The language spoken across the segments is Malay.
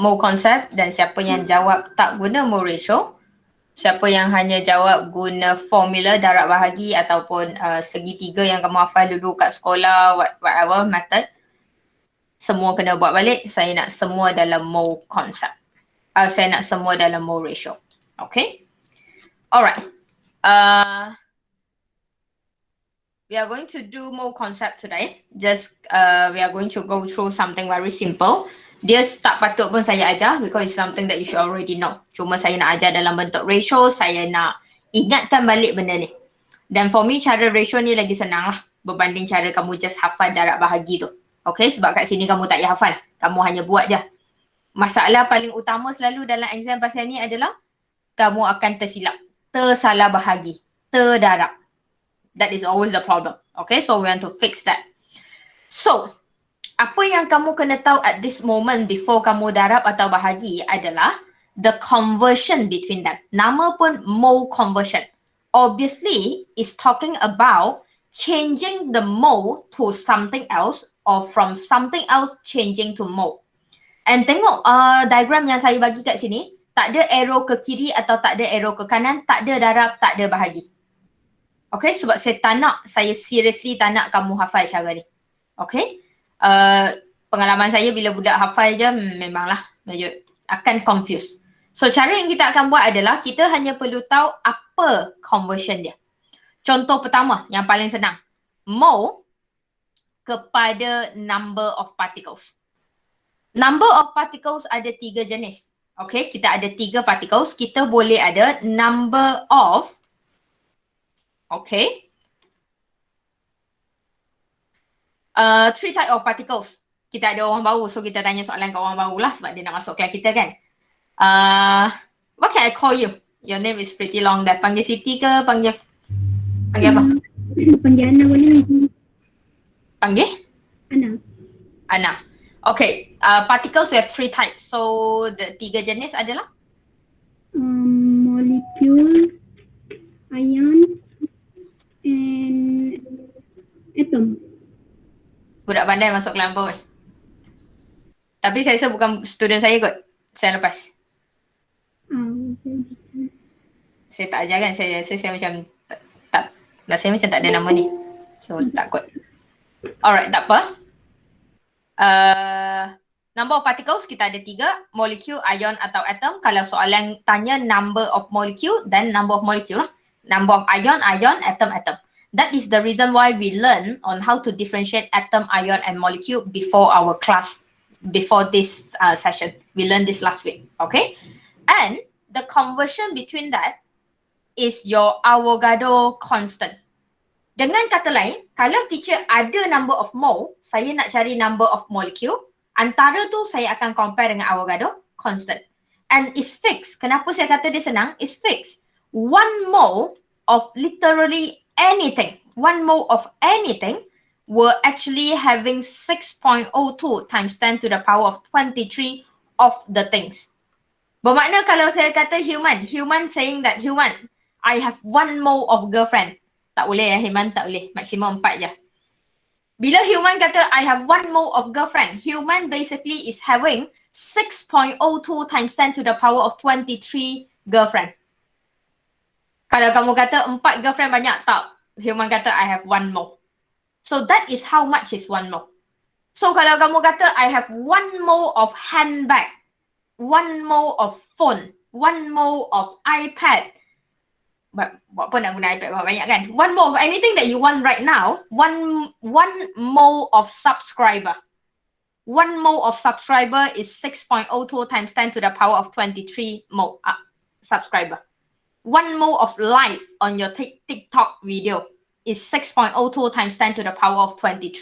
mole concept, dan siapa yang jawab tak guna mole ratio. Siapa yang hanya jawab guna formula darab bahagi ataupun segitiga yang kamu hafal dulu kat sekolah, whatever method, semua kena buat balik. Saya nak semua dalam mole concept. Saya nak semua dalam mole ratio. Okay? Alright. We are going to do mole concept today. Just we are going to go through something very simple. Dia tak patut pun saya ajar because it's something that you should already know. Cuma saya nak ajar dalam bentuk ratio, saya nak ingatkan balik benda ni. Dan for me, cara ratio ni lagi senang lah berbanding cara kamu just hafal darab bahagi tu. Okay, sebab kat sini kamu tak payah hafal. Kamu hanya buat je. Masalah paling utama selalu dalam exam pasal ni adalah kamu akan tersilap, tersalah bahagi, terdarab. That is always the problem. Okay, so we want to fix that. So, apa yang kamu kena tahu at this moment before kamu darab atau bahagi adalah the conversion between them. Nama pun mole conversion. Obviously, is talking about changing the mole to something else or from something else changing to mole. And tengok diagram yang saya bagi kat sini, tak ada arrow ke kiri atau tak ada arrow ke kanan, tak ada darab, tak ada bahagi. Okay, sebab saya seriously tak nak kamu hafal cara ni. Okay. Pengalaman saya bila budak hafal je memanglah akan confuse. So cara yang kita akan buat adalah kita hanya perlu tahu apa conversion dia. Contoh pertama yang paling senang. Mole kepada number of particles. Number of particles ada 3 jenis. Okay, kita ada 3 particles. Kita boleh ada number of, okay, 3 type of particles. Kita ada orang baru, so kita tanya soalan ke orang baru lah sebab dia nak masuk kelas kita kan. What can I call you? Your name is pretty long. Dah panggil Siti ke? Panggil apa? Panggil Ana boleh. Panggil? Ana. Okay, particles we have 3 types. So the 3 jenis adalah? Molecule, ion, and atom. Budak pandai masuk kelompok. Tapi saya rasa bukan student saya kot. Saya lepas. Saya tak ajar kan. Saya macam tak rasanya macam tak ada nama ni. So takut. Alright, tak apa. Number of particles kita ada 3. Molecule, ion atau atom. Kalau soalan tanya number of molecule, then number of molecule lah. Number of ion, atom. That is the reason why we learn on how to differentiate atom, ion and molecule before our class, before this session. We learned this last week, okay? And the conversion between that is your Avogadro constant. Dengan kata lain, kalau teacher ada number of mole, saya nak cari number of molecule, antara tu saya akan compare dengan Avogadro constant. And it's fixed. Kenapa saya kata dia senang? It's fixed. 1 mole of literally anything, 1 mole of anything were actually having 6.02 times 10 to the power of 23 of the things. Bermakna kalau saya kata human saying that human, I have 1 mole of girlfriend. Tak boleh ya, human tak boleh. Maksimum 4 je. Bila human kata I have 1 mole of girlfriend, human basically is having 6.02 times 10 to the power of 23 girlfriend. Kalau kamu kata 4 girlfriend banyak, tak. Human kata I have 1 mole. So that is how much is 1 mole. So kalau kamu kata I have 1 mole of handbag, 1 mole of phone, 1 mole of iPad. Buat apa nak guna iPad banyak kan? 1 mole of anything that you want right now, 1 mole of subscriber. 1 mole of subscriber is 6.02 times 10 to the power of 23 mole subscriber. 1 mole of like on your TikTok video is 6.02 times 10 to the power of 23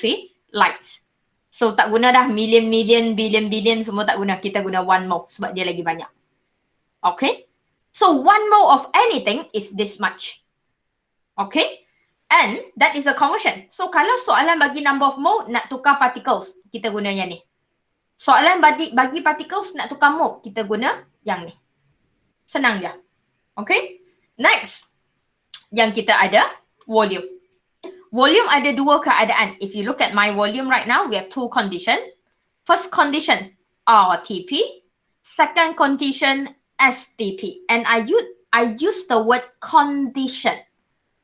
likes. So tak guna dah million, billion semua tak guna. Kita guna 1 mole sebab dia lagi banyak. Okay? So 1 mole of anything is this much. Okay? And that is a conversion. So kalau soalan bagi number of mole nak tukar particles, kita guna yang ni. Soalan bagi particles nak tukar mole, kita guna yang ni. Senang je. Okay, next yang kita ada volume. Volume ada 2 keadaan. If you look at my volume right now, we have 2 conditions. First condition, RTP. Second condition STP. And I use the word condition.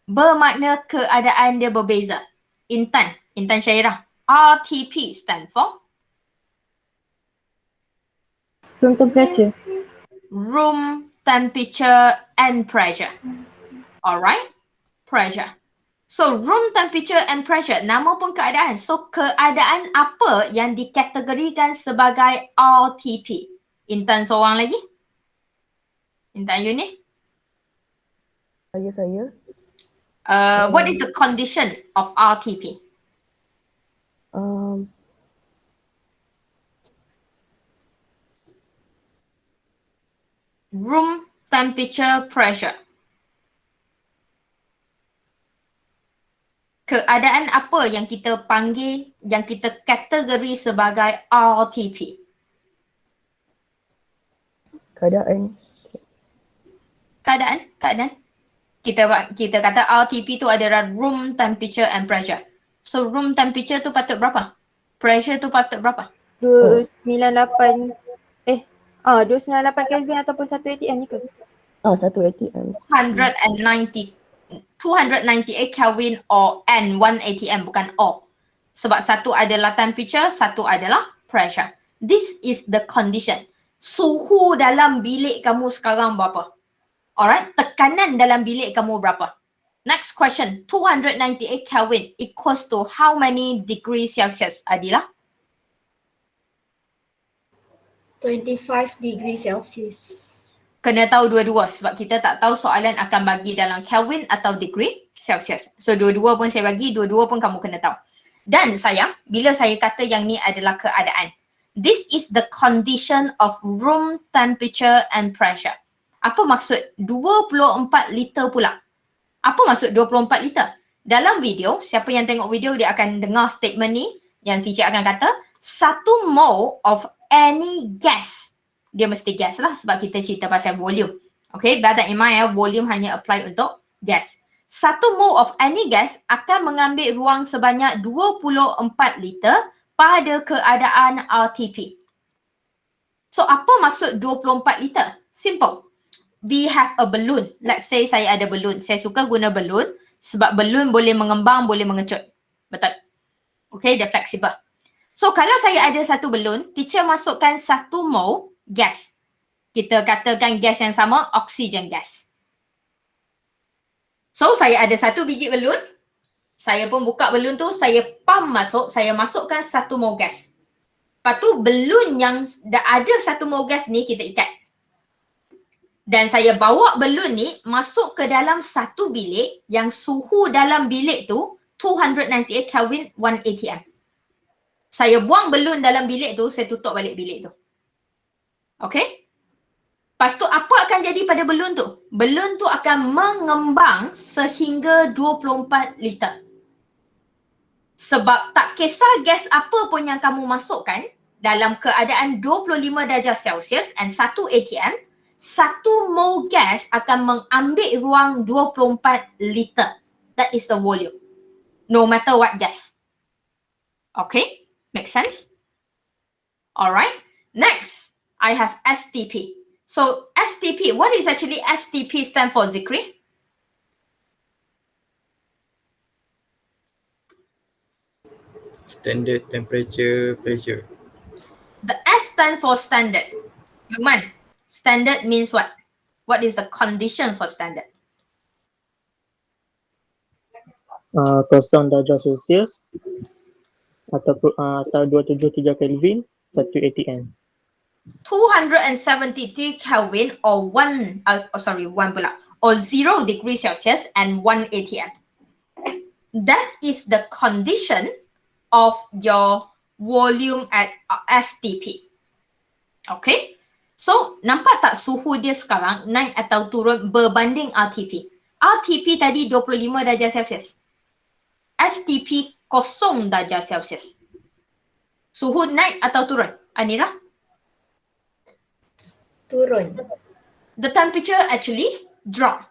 Bermakna keadaan dia berbeza. Intan Syairah. RTP stand for? Room temperature. Room temperature and pressure. Alright? Pressure. So room temperature and pressure, nama pun keadaan. So keadaan apa yang dikategorikan sebagai RTP? Intan seorang lagi? Intan you ni? Saya. What is the condition of RTP? Room temperature pressure. Keadaan apa yang kita panggil, yang kita kategori sebagai RTP? Keadaan. Kita kata RTP tu adalah room temperature and pressure. So room temperature tu patut berapa? Pressure tu patut berapa? 298 298 Kelvin ataupun 1 ATM ni ke? 1 ATM. 298 Kelvin or N 1 ATM, bukan O. Sebab satu adalah temperature, satu adalah pressure. This is the condition. Suhu dalam bilik kamu sekarang berapa? Alright, tekanan dalam bilik kamu berapa? Next question, 298 Kelvin equals to how many degrees Celsius, Adila? 25 degrees Celsius. Kena tahu dua-dua sebab kita tak tahu soalan akan bagi dalam Kelvin atau degree Celsius. So dua-dua pun saya bagi, dua-dua pun kamu kena tahu. Dan sayang, bila saya kata yang ni adalah keadaan, this is the condition of room temperature and pressure. Apa maksud 24 liter pula? Apa maksud 24 liter? Dalam video, siapa yang tengok video dia akan dengar statement ni yang teacher akan kata 1 mole of any gas. Dia mesti gas lah sebab kita cerita pasal volume. Okay, bear that in mind ya, volume hanya apply untuk gas. 1 mole of any gas akan mengambil ruang sebanyak 24 liter pada keadaan RTP. So apa maksud 24 liter? Simple. We have a balloon. Let's say saya ada balloon. Saya suka guna balloon sebab balloon boleh mengembang, boleh mengecut. Betul? Okay, dia flexible. So kalau saya ada satu balloon, teacher masukkan 1 mole gas. Kita katakan gas yang sama, oksigen gas. So saya ada satu biji balloon. Saya pun buka balloon tu, saya pump masuk, saya masukkan 1 mole gas. Lepas tu balloon yang dah ada 1 mole gas ni kita ikat. Dan saya bawa balloon ni masuk ke dalam satu bilik yang suhu dalam bilik tu 298 Kelvin 1 ATM. Saya buang balloon dalam bilik tu, saya tutup balik bilik tu. Okay? Lepas tu apa akan jadi pada balloon tu? Balloon tu akan mengembang sehingga 24 liter. Sebab tak kisah gas apa pun yang kamu masukkan dalam keadaan 25 darjah Celsius and 1 ATM, 1 mole gas akan mengambil ruang 24 liter. That is the volume. No matter what gas. Okay? Make sense? Alright. Next, I have STP. So STP, what is actually STP stand for, Zikri? Standard temperature pressure. The S stand for standard. Lukman, standard means what? What is the condition for standard? 0 darjah Celsius atau 273 Kelvin 1 ATM. 273 Kelvin or 1 or 0 degrees Celsius and 1 ATM. That is the condition of your volume at STP. Okay? So, nampak tak suhu dia sekarang naik atau turun berbanding RTP? RTP tadi 25 darjah Celsius. STP 0 darjah Celsius. Suhu naik atau turun? Anira? Turun. The temperature actually drop.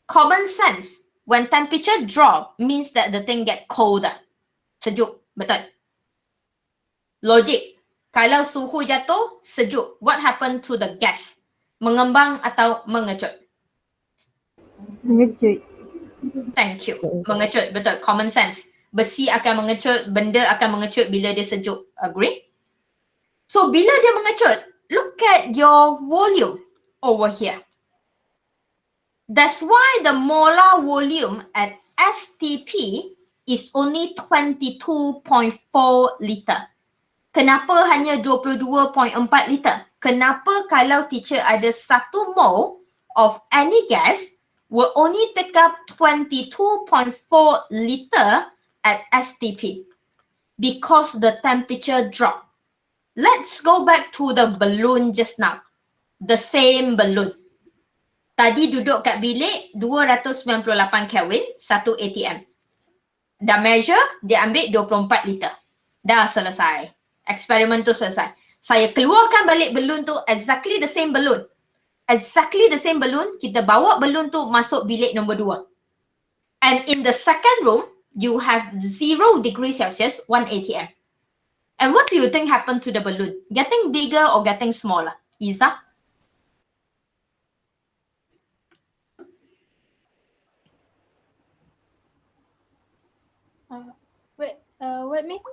Common sense, when temperature drop means that the thing get colder. Sejuk, betul? Logic. Kalau suhu jatuh, sejuk. What happened to the gas? Mengembang atau mengecut? Mengecut. Thank you. Mengecut, betul. Common sense. Besi akan mengecut, benda akan mengecut bila dia sejuk. Agree? So, bila dia mengecut, look at your volume over here. That's why the molar volume at STP is only 22.4 liter. Kenapa hanya 22.4 liter? Kenapa kalau teacher ada 1 mole of any gas will only take up 22.4 liter at STP? Because the temperature drop. Let's go back to the balloon just now. The same balloon. Tadi duduk kat bilik 298 Kelvin, 1 ATM. Dah measure, dia ambil 24 liter. Dah selesai. Eksperimen tu selesai. Saya keluarkan balik balloon tu, exactly the same balloon. Exactly the same balloon, kita bawa balloon tu masuk bilik nombor 2. And in the second room, you have 0 degrees Celsius, 1 ATM. And what do you think happened to the balloon? Getting bigger or getting smaller? Iza? What miss?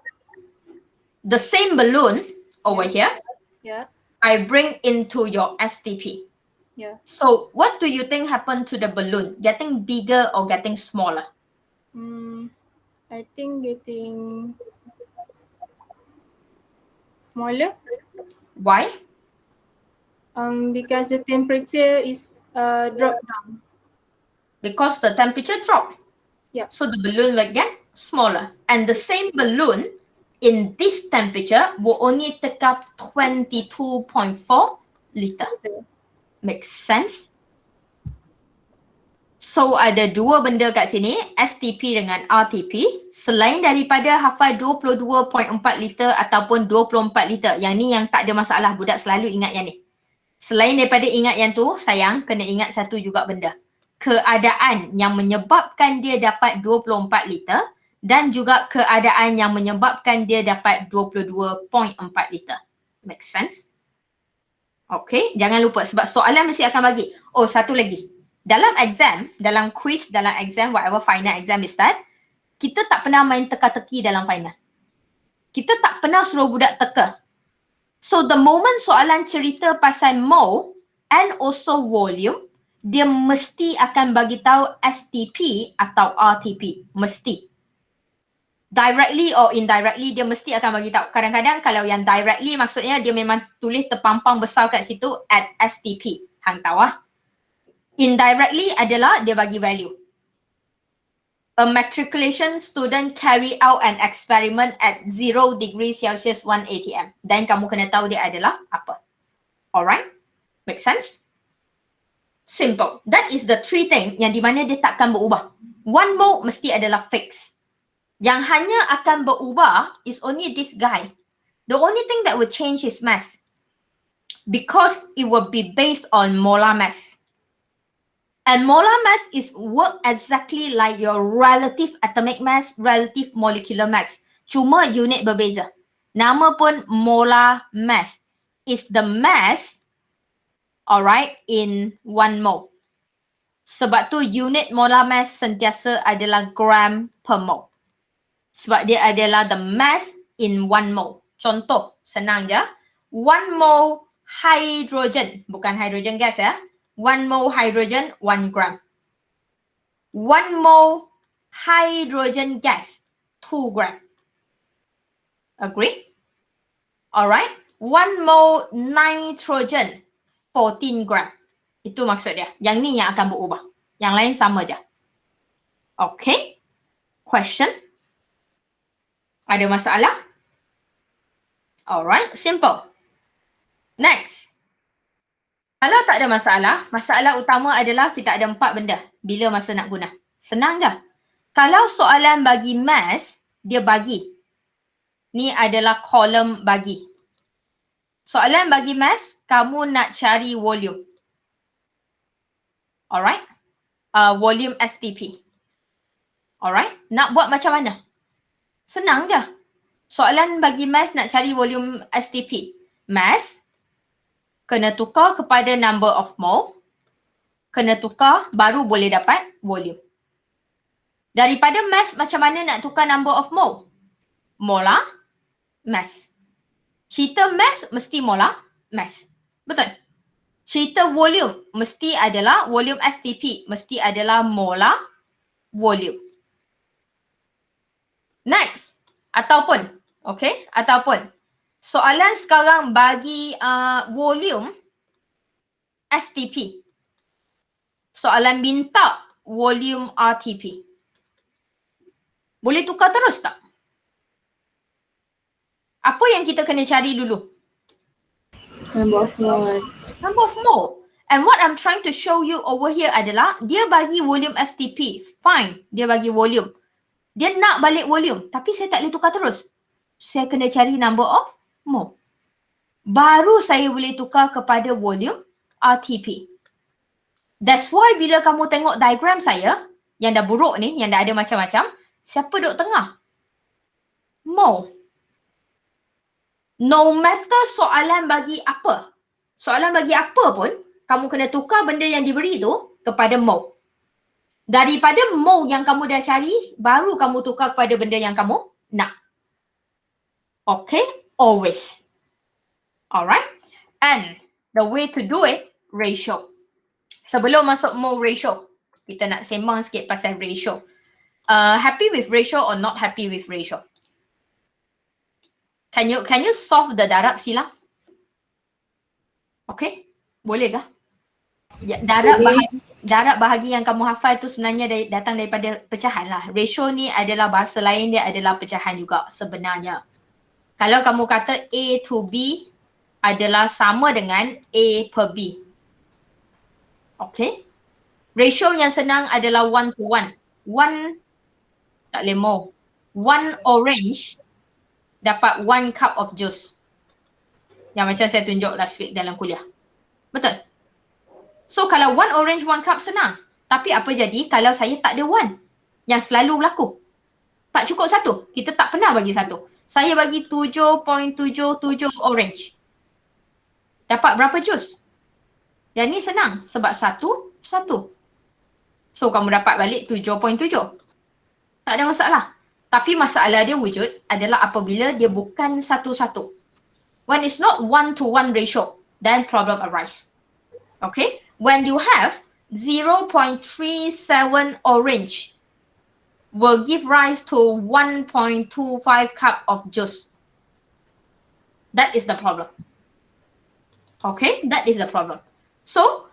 The same balloon over here, Yeah. I bring into your STP. Yeah. So what do you think happened to the balloon? Getting bigger or getting smaller? I think getting smaller. Why? Because the temperature is dropped down. Because the temperature dropped. Yeah. So the balloon will get smaller. And the same balloon in this temperature will only take up 22.4 liter. Makes sense? So ada 2 benda kat sini, STP dengan RTP. Selain daripada hafal 22.4 liter ataupun 24 liter. Yang ni yang tak ada masalah, budak selalu ingat yang ni. Selain daripada ingat yang tu, sayang kena ingat satu juga benda. Keadaan yang menyebabkan dia dapat 24 liter dan juga keadaan yang menyebabkan dia dapat 22.4 liter. Make sense? Okay, jangan lupa sebab soalan mesti akan bagi. Oh, satu lagi. Dalam exam, dalam quiz, dalam exam, whatever final exam is that, kita tak pernah main teka-teki dalam final. Kita tak pernah suruh budak teka. So the moment soalan cerita pasal mole and also volume, dia mesti akan bagi tahu STP atau RTP. Mesti. Directly or indirectly, dia mesti akan bagi tahu. Kadang-kadang kalau yang directly maksudnya dia memang tulis terpampang besar kat situ at STP. Hang tahu lah. Indirectly adalah dia bagi value. A matriculation student carry out an experiment at 0 degrees Celsius 1 ATM. Dan kamu kena tahu dia adalah apa. Alright? Make sense? Simple. That is the 3 thing yang di mana dia takkan berubah. One mole mesti adalah fix. Yang hanya akan berubah is only this guy. The only thing that will change is mass. Because it will be based on molar mass. And molar mass is work exactly like your relative atomic mass, relative molecular mass. Cuma unit berbeza. Nama pun molar mass. Is the mass, alright, in 1 mole. Sebab tu unit molar mass sentiasa adalah gram per mole. Sebab dia adalah the mass in 1 mole. Contoh, senang je. 1 mole hydrogen, bukan hydrogen gas ya. 1 mole hydrogen, 1 gram. 1 mole hydrogen gas, 2 gram. Agree? Alright. 1 mole nitrogen, 14 gram. Itu maksud dia. Yang ni yang akan berubah. Yang lain sama je. Okay. Question? Ada masalah? Alright. Simple. Next. Kalau tak ada masalah, masalah utama adalah kita ada 4 benda bila masa nak guna. Senang je. Kalau soalan bagi mass, dia bagi. Ni adalah kolom bagi. Soalan bagi mass, kamu nak cari volume. Alright? Volume STP. Alright? Nak buat macam mana? Senang je. Soalan bagi mass nak cari volume STP. Mass kena tukar kepada number of mole, kena tukar baru boleh dapat volume. Daripada mass macam mana nak tukar number of mole? Molar, mass. Cerita mass mesti molar, mass. Betul? Cerita volume mesti adalah volume STP, mesti adalah molar, volume. Next, ataupun, okay, ataupun soalan sekarang bagi volume STP. Soalan minta volume RTP. Boleh tukar terus tak? Apa yang kita kena cari dulu? Number of mole. Number of mole. And what I'm trying to show you over here adalah dia bagi volume STP. Fine, dia bagi volume. Dia nak balik volume, tapi saya tak boleh tukar terus. Saya kena cari number of mole. Baru saya boleh tukar kepada volume RTP. That's why bila kamu tengok diagram saya, yang dah buruk ni, yang dah ada macam-macam, siapa duduk tengah? Mole. No matter soalan bagi apa. Soalan bagi apa pun, kamu kena tukar benda yang diberi tu kepada mole. Daripada mole yang kamu dah cari, baru kamu tukar kepada benda yang kamu nak. Okay? Always. Alright? And the way to do it, ratio. Sebelum masuk mole ratio, kita nak sembang sikit pasal ratio. Happy with ratio or not happy with ratio? Can you solve the darab silang? Okay? Boleh kah? Ya, darab bahagi yang kamu hafal tu sebenarnya datang daripada pecahan lah. Ratio ni adalah bahasa lain, dia adalah pecahan juga sebenarnya. Kalau kamu kata A to B adalah sama dengan A per B. Okay? Ratio yang senang adalah 1 to 1. 1, tak boleh more. 1 orange dapat 1 cup of juice. Yang macam saya tunjuk last week dalam kuliah. Betul? So kalau 1 orange 1 cup senang. Tapi apa jadi kalau saya tak ada 1 yang selalu berlaku? Tak cukup 1. Kita tak pernah bagi 1. Saya bagi 7.77 orange. Dapat berapa jus? Yang ni senang sebab 1. So kamu dapat balik 7.7. Tak ada masalah. Tapi masalah dia wujud adalah apabila dia bukan 1-1. When it's not 1-to-1 ratio, then problem arise. Okay? When you have 0.37 orange will give rise to 1.25 cup of juice. That is the problem. Okay? That is the problem. So,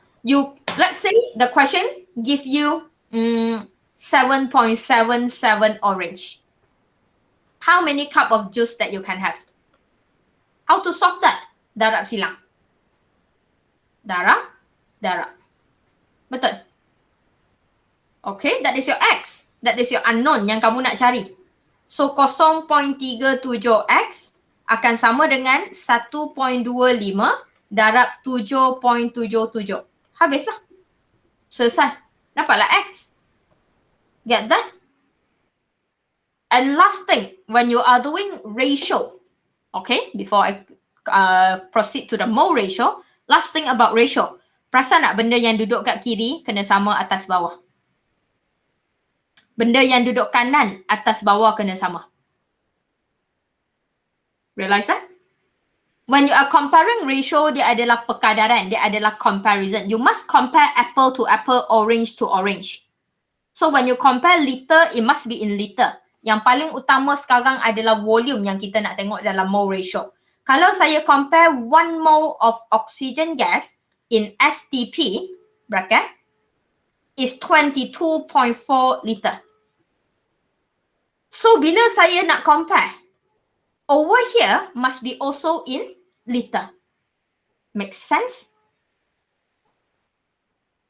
let's say the question give you 7.77 orange. How many cup of juice that you can have? How to solve that? Darab silang. Darab. Betul? Okay, that is your X. That is your unknown yang kamu nak cari. So, 0.37X akan sama dengan 1.25 darab 7.77. Habislah. Selesai. Dapatlah X. Get that? And last thing, when you are doing ratio, okay, before I proceed to the mole ratio, last thing about ratio. Perasan tak benda yang duduk kat kiri kena sama atas bawah? Benda yang duduk kanan atas bawah kena sama. Realize that? When you are comparing ratio, dia adalah perkadaran, dia adalah comparison. You must compare apple to apple, orange to orange. So when you compare liter, it must be in liter. Yang paling utama sekarang adalah volume yang kita nak tengok dalam mole ratio. Kalau saya compare 1 mole of oxygen gas in STP, bracket, is 22.4 liter. So bila saya nak compare, over here must be also in liter. Make sense?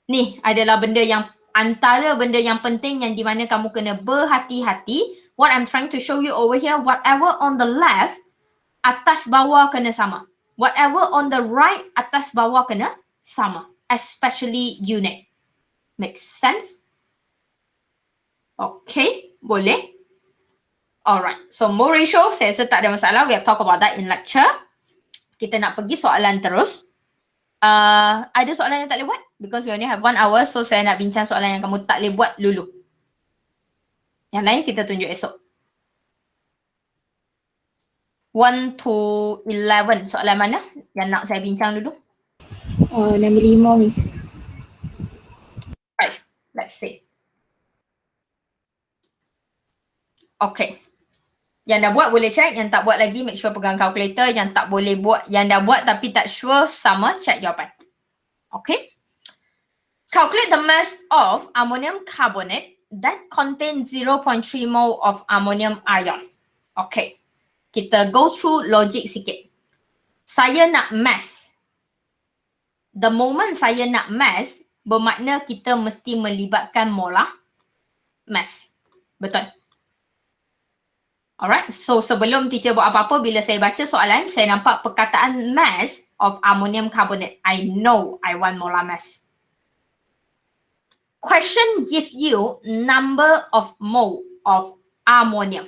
Ni adalah benda yang antara benda yang penting yang di mana kamu kena berhati-hati. What I'm trying to show you over here, whatever on the left, atas bawah kena sama. Whatever on the right, atas bawah kena sama. Especially unit. Make sense? Okay, boleh? Alright, so mole ratio saya rasa tak ada masalah. We have talked about that in lecture. Kita nak pergi soalan terus. Ada soalan yang tak boleh buat? Because we only have 1 hour, so saya nak bincang soalan yang kamu tak boleh buat dulu. Yang lain kita tunjuk esok. 1 to 11, soalan mana yang nak saya bincang dulu? Nombor 5, Miss. 5, let's see. Okay. Yang dah buat boleh check, yang tak buat lagi make sure pegang calculator, yang tak boleh buat, yang dah buat tapi tak sure sama, check jawapan. Okay. Calculate the mass of ammonium carbonate that contains 0.3 mole of ammonium ion. Okay. Kita go through logic sikit. Saya nak mass. The moment saya nak mass, bermakna kita mesti melibatkan molar mass. Betul? Alright, so sebelum teacher buat apa-apa, bila saya baca soalan, saya nampak perkataan mass of ammonium carbonate. I know I want molar mass. Question give you number of mole of ammonium.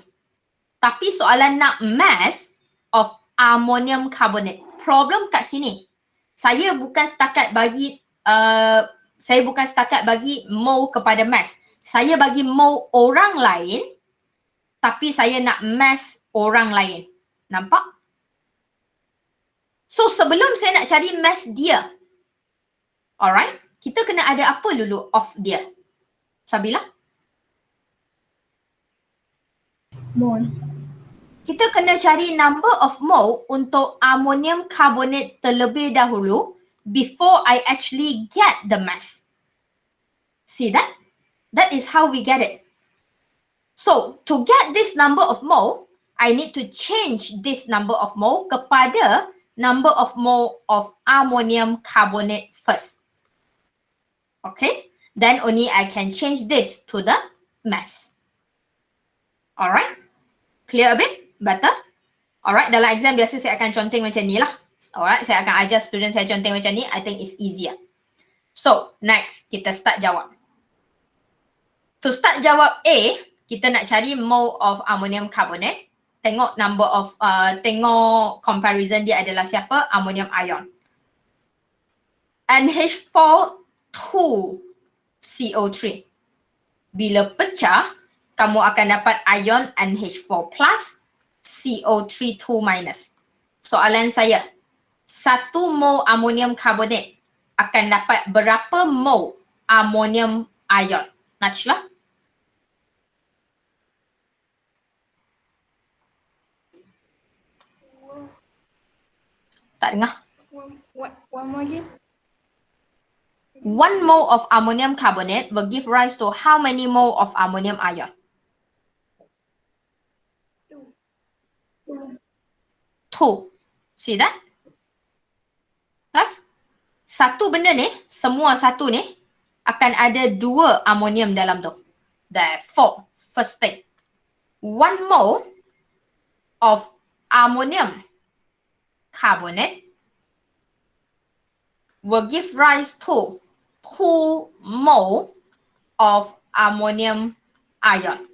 Tapi soalan nak mass of ammonium carbonate. Problem kat sini, saya bukan setakat bagi mole kepada mass. Saya bagi mole orang lain, tapi saya nak mass orang lain. Nampak? So sebelum saya nak cari mass dia, alright, kita kena ada apa dulu of dia? Sabila? Mole. Kita kena cari number of mole untuk ammonium carbonate terlebih dahulu before I actually get the mass. See that? That is how we get it. So, to get this number of mole, I need to change this number of mole kepada number of mole of ammonium carbonate first. Okay? Then only I can change this to the mass. Alright? Clear a bit? Better? Alright, dalam exam biasa saya akan conteng macam ni lah. Alright, saya akan ajar student saya conteng macam ni. I think it's easier. So, next, kita start jawab. To start jawab A, kita nak cari mole of ammonium carbonate. Tengok number of, tengok comparison dia adalah siapa? Ammonium ion. NH4-2CO3. Bila pecah, kamu akan dapat ion NH4 plus CO3 2 minus. Soalan saya, 1 mole ammonium carbonate akan dapat berapa mole ammonium ion? Najla? Tak dengar. One more again. 1 mole of ammonium carbonate will give rise to how many mole of ammonium ion? 2. See that? Plus, satu benda ni, semua satu ni akan ada 2 ammonium dalam tu. Therefore, first thing, 1 mole of ammonium carbonate will give rise to 2 mole of ammonium ion.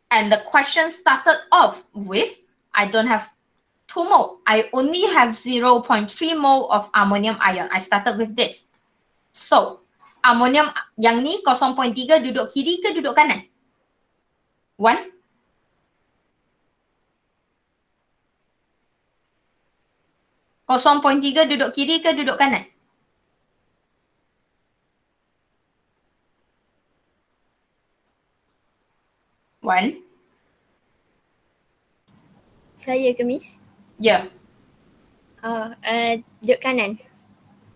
And the question started off with, I don't have 2 mole. I only have 0.3 mole of ammonium ion. I started with this. So, ammonium yang ni 0.3 duduk kiri ke duduk kanan? 1? .3 duduk kiri ke duduk kanan? One. Saya ke, Miss? Ya, Duduk kanan.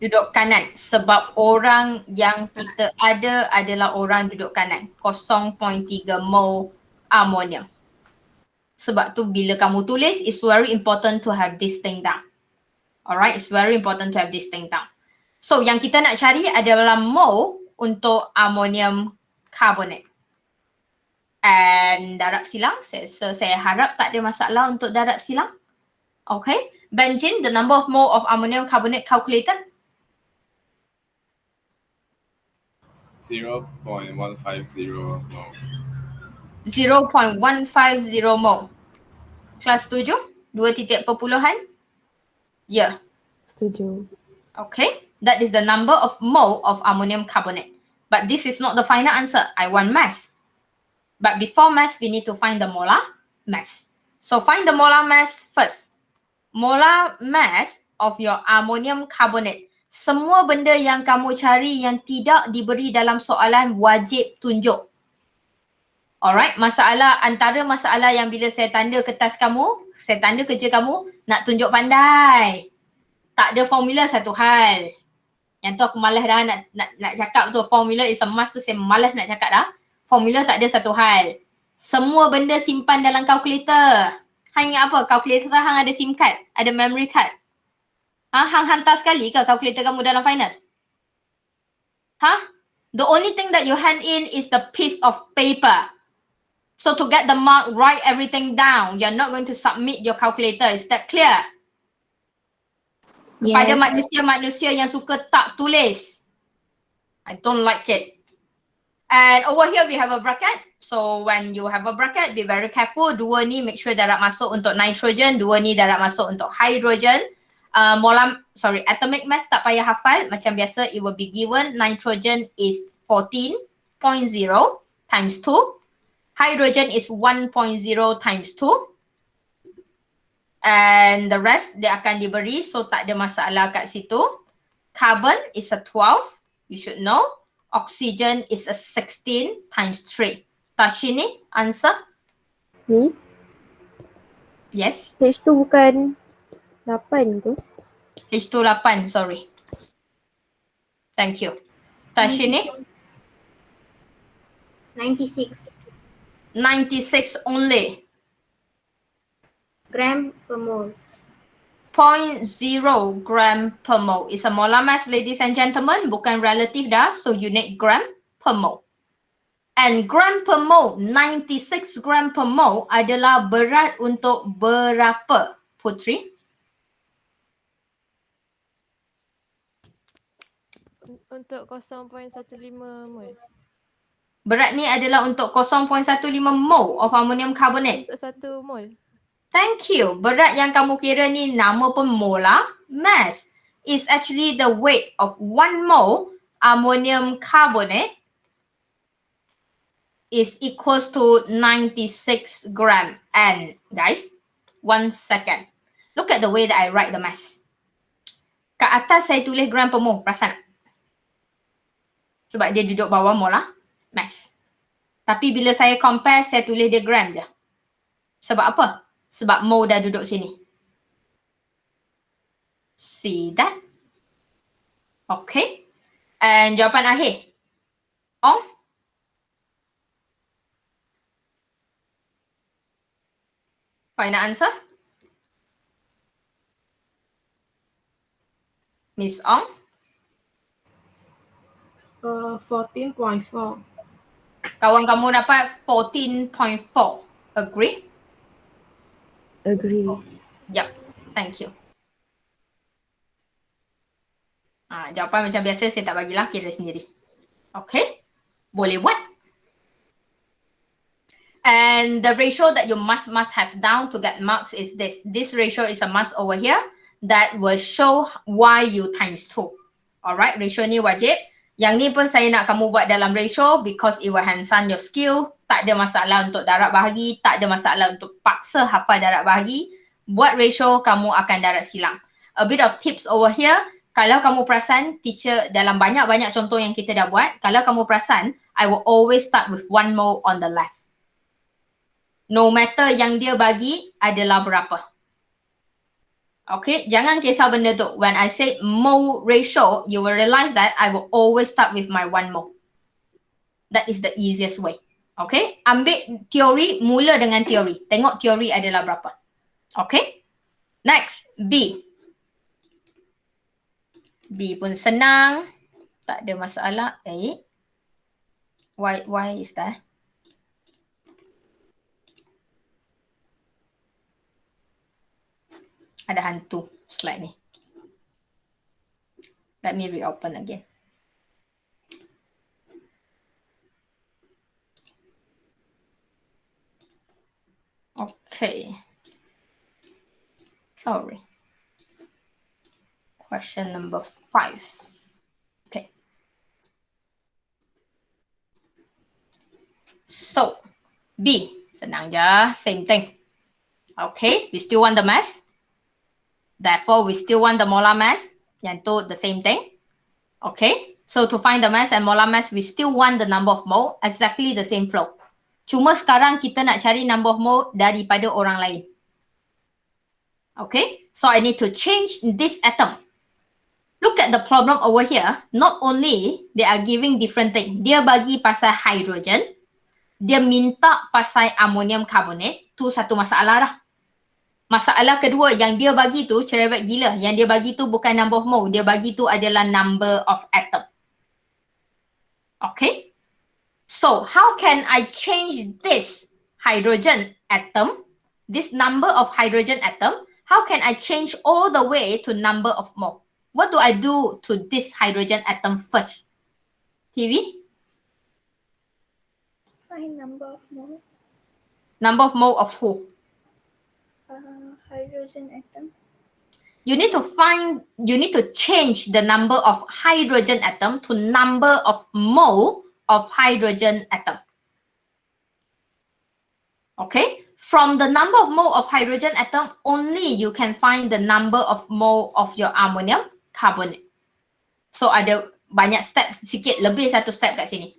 duduk kanan. Sebab orang yang kita ada adalah orang duduk kanan. 0.3 mole ammonium. Sebab tu bila kamu tulis, it's very important to have this thing down. Alright, it's very important to have this thing down. So, yang kita nak cari adalah mole untuk ammonium carbonate. And darab silang, saya harap tak ada masalah untuk darab silang. Okay, Benjin, the number of mole of ammonium carbonate calculated? 0.150 mole. 0.150 mol. Kelas setuju? 2 titik perpuluhan? Ya. Setuju. Okay. That is the number of mole of ammonium carbonate. But this is not the final answer. I want mass. But before mass, we need to find the molar mass. So find the molar mass first. Molar mass of your ammonium carbonate. Semua benda yang kamu cari yang tidak diberi dalam soalan wajib tunjuk. Alright, antara masalah yang bila saya tanda kertas kamu, saya tanda kerja kamu, nak tunjuk pandai. Tak ada formula satu hal. Yang tu aku malas dah nak cakap tu. Formula is a must tu saya malas nak cakap dah. Formula tak ada satu hal. Semua benda simpan dalam kalkulator. Hang ingat apa? Kalkulator hang ada SIM card, ada memory card. Hang hantar sekali ke kalkulator kamu dalam final? The only thing that you hand in is the piece of paper. So to get the mark, write everything down. You're not going to submit your calculator. Is that clear? Kepada manusia-manusia yang suka tak tulis. I don't like it. And over here we have a bracket. So when you have a bracket, be very careful. Dua ni make sure darab masuk untuk nitrogen. Dua ni darab masuk untuk hydrogen. Atomic mass tak payah hafal. Macam biasa, it will be given. Nitrogen is 14.0 times 2. Hydrogen is 1.0 times 2. And the rest dia akan diberi, so tak ada masalah kat situ. Carbon is a 12, you should know. Oxygen is a 16 times 3. Tashini, answer? Ni? Yes. H tu bukan 8 ke? H2 8, sorry. Thank you. Tashini? 96 96 only. gram per mole. 0.0 gram per mole. It's a molar mass, ladies and gentlemen. Bukan relative dah. So you need gram per mole. And gram per mole, 96 gram per mole adalah berat untuk berapa, Putri? Untuk 0.15 mol. Berat ni adalah untuk 0.15 mole of ammonium carbonate. Untuk 1 mol. Thank you. Berat yang kamu kira ni nama pun molar mass. Is actually the weight of 1 mole ammonium carbonate is equals to 96 gram. And guys, 1 second. Look at the way that I write the mass. Kat atas saya tulis gram per mole, perasan tak? Sebab dia duduk bawah molar mass. Tapi bila saya compare, saya tulis dia gram je. Sebab apa? Sebab mole dah duduk sini. See that? Okay. And jawapan akhir. Ong? Final answer? Miss Ong? 14.4. Kawan kamu dapat 14.4. Agree? Agree. Yep. Thank you. Jawapan macam biasa saya tak bagilah, kira sendiri. Okay? Boleh buat. And the ratio that you must have down to get marks is this. This ratio is a must over here that will show why you times 2. Alright, ratio ni wajib. Yang ni pun saya nak kamu buat dalam ratio because it will enhance your skill. Tak ada masalah untuk darab bahagi, tak ada masalah untuk paksa hafal darab bahagi. Buat ratio, kamu akan darat silang. A bit of tips over here. Kalau kamu perasan, teacher dalam banyak-banyak contoh yang kita dah buat, kalau kamu perasan, I will always start with 1 mole on the left. No matter yang dia bagi adalah berapa. Okay, jangan kisah benda tu. When I say mole ratio, you will realize that I will always start with my 1 mole. That is the easiest way. Okay, ambil teori, mula dengan teori. Tengok teori adalah berapa. Okay, next, B. B pun senang. Tak ada masalah. Why is that? Ada hantu slide ni. Let me reopen again. Okay. Sorry. Question number 5. Okay. So, B. Senang je. Same thing. Okay. We still want the mass. Therefore, we still want the molar mass. Yang tu the same thing. Okay. So, to find the mass and molar mass, we still want the number of mole. Exactly the same flow. Cuma sekarang kita nak cari number of mole daripada orang lain. Okay. So, I need to change this atom. Look at the problem over here. Not only they are giving different thing. Dia bagi pasal hydrogen. Dia minta pasal ammonium carbonate. Tu satu masalah dah. Masalah kedua yang dia bagi tu cerewet gila. Yang dia bagi tu bukan number of mole. Dia bagi tu adalah number of atom. Okay. So, how can I change this hydrogen atom, this number of hydrogen atom, how can I change all the way to number of mole? What do I do to this hydrogen atom first? TV? Find number of mole. Number of mole of who? Hydrogen atom. You need to change the number of hydrogen atom to number of mole of hydrogen atom. Okay? From the number of mole of hydrogen atom, only you can find the number of mole of your ammonium carbonate. So ada banyak step sikit, lebih satu step kat sini.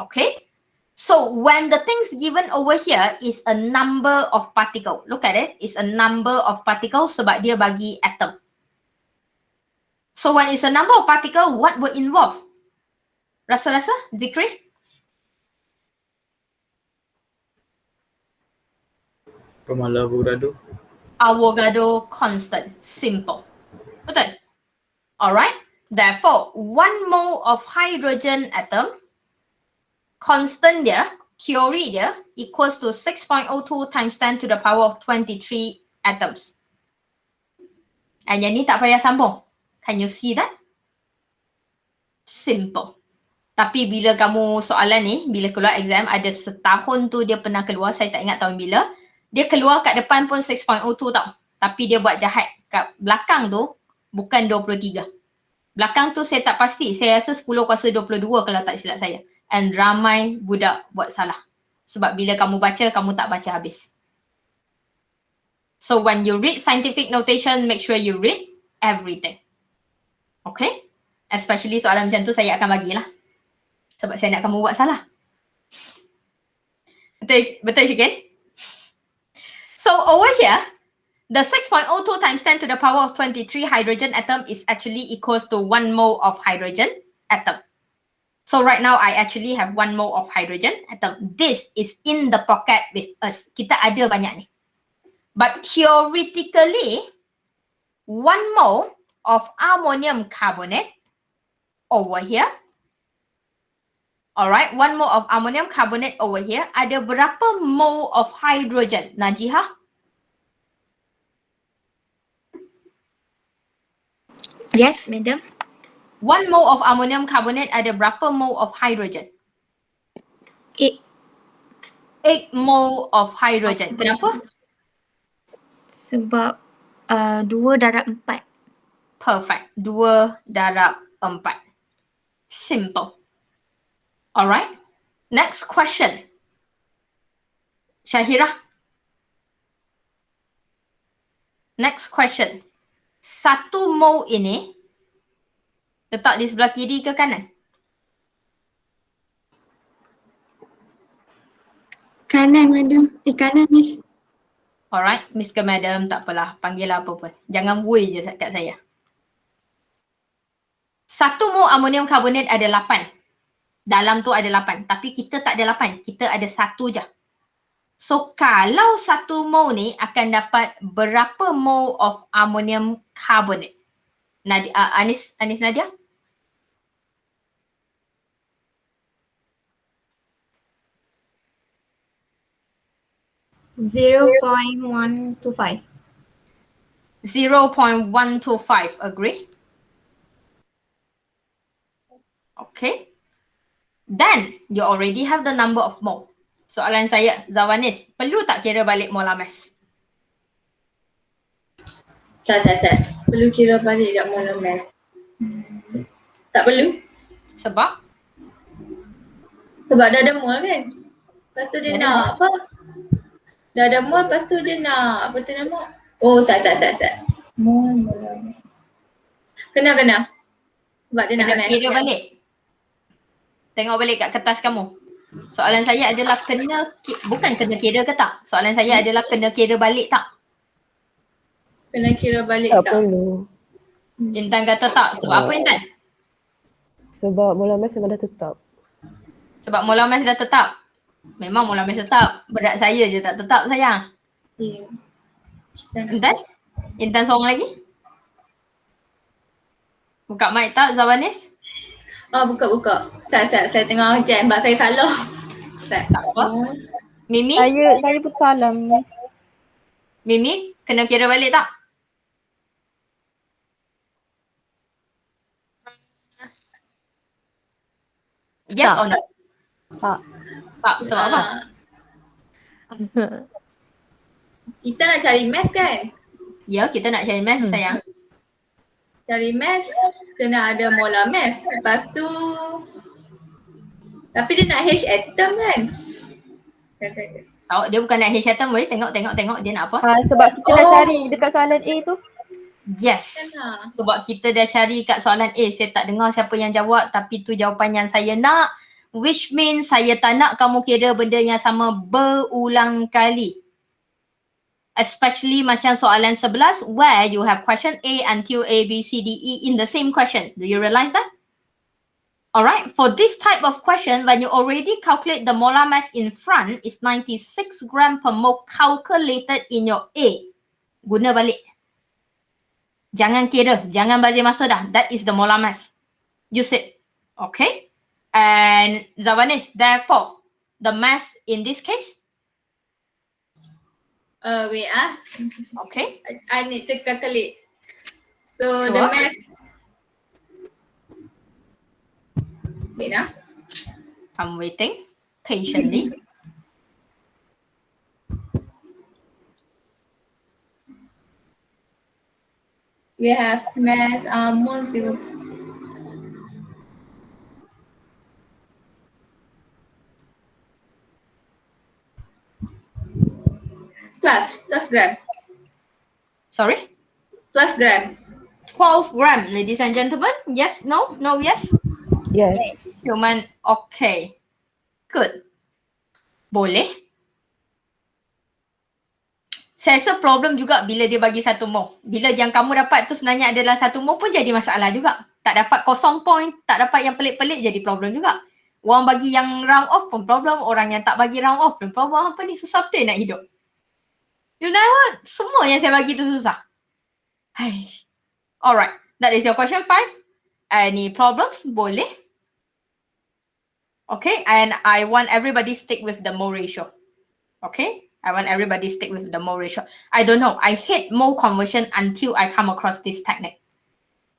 Okay? So when the things given over here is a number of particle, look at it, it's a number of particles sebab dia bagi atom. So when it's a number of particle, what will involve? Rasa-rasa, Zikri? Formula Avogadro. Avogadro constant. Simple. Betul? Alright. Therefore, 1 mole of hydrogen atom, constant dia, theory dia, equals to 6.02 times 10 to the power of 23 atoms. And yang ni tak payah sambung. Can you see that? Simple. Tapi bila kamu soalan ni, bila keluar exam, ada setahun tu dia pernah keluar, saya tak ingat tahun bila. Dia keluar kat depan pun 6.02 tau. Tapi dia buat jahat. Kat belakang tu, bukan 23. Belakang tu saya tak pasti. Saya rasa 10 kuasa 22 kalau tak silap saya. And ramai budak buat salah. Sebab bila kamu baca, kamu tak baca habis. So when you read scientific notation, make sure you read everything. Okay? Especially soalan macam tu saya akan bagilah. Sebab saya nak kamu buat salah. Betul Syikin? So over here, the 6.02 times 10 to the power of 23 hydrogen atom is actually equals to 1 mole of hydrogen atom. So right now, I actually have 1 mole of hydrogen atom. This is in the pocket with us. Kita ada banyak ni. But theoretically, 1 mole of ammonium carbonate over here. Alright, 1 mole of ammonium carbonate over here. Ada berapa mole of hydrogen? Najihah? Yes, madam. 1 mole of ammonium carbonate ada berapa mole of hydrogen? 8. 8 mole of hydrogen. Kenapa? Sebab 2 darab 4. Perfect. 2 darab 4. Simple. Alright. Next question. Syahira. Next question. 1 mole ini letak di sebelah kiri ke kanan? Kanan, madam. Kanan, miss. Alright, Miss ke Madam, tak apalah. Panggil apa pun. Jangan wui je kat saya. 1 mole ammonium carbonate ada 8. Dalam tu ada 8. Tapi kita tak ada 8. Kita ada 1 je. So, kalau 1 mole ni akan dapat berapa mole of ammonium carbonate? Nadia, Anis Nadia? $0.125. 0.125, agree? Okay. Then, you already have the number of mole. Soalan saya, Zawanis, perlu tak kira balik molar mass? Tak. Perlu kira balik tak mula math. Tak perlu. Sebab Sebab dah ada mol kan. Lepas tu dia Dah ada nak apa? Dah ada mol, lepas tu dia nak apa tu nama? Oh, sat. Mol. Kena. Sebab dia nak kena math. kira balik. Tengok balik kat kertas kamu. Soalan saya adalah bukan kena kira ke tak? Soalan saya adalah kena kira balik tak? Kena kira balik Tak tak? perlu. Intan kata tak. Sebab apa Intan? Sebab mula mas memang dah tetap. Sebab mula mas dah tetap. Memang mula mas tetap. Berat saya je tak tetap sayang. Ya. Intan? Intan seorang lagi? Buka mic tak Zawanis? Buka. Sat. Saya tengah jam. Sebab saya salah. Sat. Tak apa. Mimi? Saya pun salah, Miss. Mimi? Kena kira balik tak? Yes Tak. or no? Tak. Tak. Sebab apa? Kita nak cari math kan? Ya, kita nak cari math sayang. Cari math kena ada molar math. Lepas tu tapi dia nak H atom kan? Tahu dia bukan nak H8T02 boleh tengok dia nak apa? Sebab kita dah cari dekat soalan A tu. Yes. Kena. Sebab kita dah cari kat soalan A, saya tak dengar siapa yang jawab tapi tu jawapan yang saya nak, which means saya tak nak kamu kira benda yang sama berulang kali. Especially macam soalan 11 where you have question A until A, B, C, D, E in the same question. Do you realize that? Alright, for this type of question, when you already calculate the molar mass in front is 96 gram per mole calculated in your A. Guna balik. Jangan kira, jangan bazir masa dah. That is the molar mass. Use it. Okay? And Zawanis, therefore, the mass in this case, Wait okay? I need to calculate. So Sure. the math. Wait I'm waiting patiently. We have math mole 0. Plus gram. Sorry? 12 gram. 12 gram, ladies and gentlemen. Yes, no, no, yes? Yes. Human, okay. Good. Boleh. Saya rasa problem juga bila dia bagi 1 mole. Bila yang kamu dapat tu sebenarnya adalah 1 mole pun jadi masalah juga. Tak dapat kosong point, tak dapat yang pelik-pelik jadi problem juga. Orang bagi yang round off pun problem, orang yang tak bagi round off pun problem. Apa ni susah betul nak hidup. You know what? Semua yang saya bagi tu susah. Hai. Alright, that is your question 5. Any problems? Boleh. Okay, and I want everybody stick with the mole ratio. Okay, I want everybody stick with the mole ratio. I don't know, I hate mole conversion until I come across this technique.